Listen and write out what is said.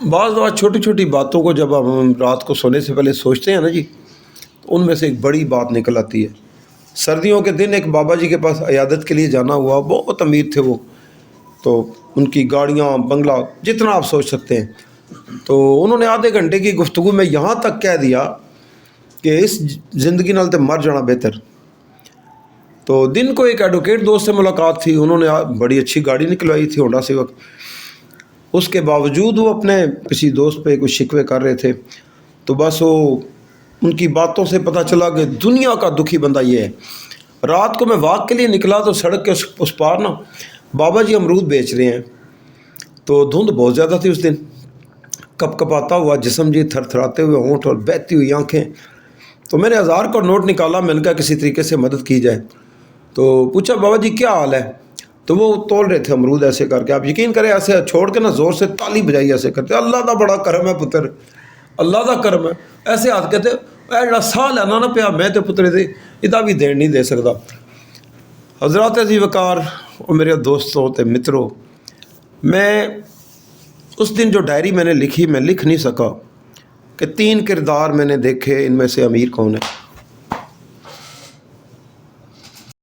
بعض बात छोटी छोटी बातों को जब हम रात को सोने से पहले सोचते हैं ना जी, तो उनमें से एक बड़ी बात निकल आती है। सर्दियों के दिन एक बाबा जी के पास इयादत के लिए जाना हुआ, बहुत अमीर थे वो, तो उनकी गाड़ियाँ बंगला जितना आप सोच सकते हैं। तो उन्होंने आधे घंटे की गुफ्तगू में यहाँ तक कह दिया कि इस ज़िंदगी नाल ते मर जाना बेहतर। तो दिन को एक एडवोकेट दोस्त से मुलाकात थी, उन्होंने बड़ी अच्छी गाड़ी निकलवाई थी, होंडा सिविक। उसके बावजूद वो अपने किसी दोस्त पे कुछ शिकवे कर रहे थे। तो बस वो उनकी बातों से पता चला कि दुनिया का दुखी बंदा ये है। रात को मैं वॉक के लिए निकला तो सड़क के उस पार ना बाबा जी अमरूद बेच रहे हैं। तो धुंध बहुत ज़्यादा थी उस दिन, कपकपाता हुआ जिस्म जी, थरथराते हुए होंठ और बहती हुई आंखें। तो मैंने 1000 का नोट निकाला, मैंने कहा किसी तरीके से मदद की जाए। तो पूछा बाबा जी क्या हाल है? तो वो तोल रहे थे अमरूद ऐसे करके, आप यकीन करें ऐसे छोड़ के ना ज़ोर से ताली बजाई ऐसे करते, अल्लाह का बड़ा करम है पुत्र, अल्लाह का करम है। ऐसे हाथ कहते एड़ा साह लेना ना पिया मैं तो पुत्रे दे इदा भी देन नहीं दे सकता। हजरत अजी वकार और मेरे दोस्तों ते मित्रों, मैं उस दिन जो डायरी मैंने लिखी, मैं लिख नहीं सका कि 3 किरदार मैंने देखे, इनमें से अमीर कौन है।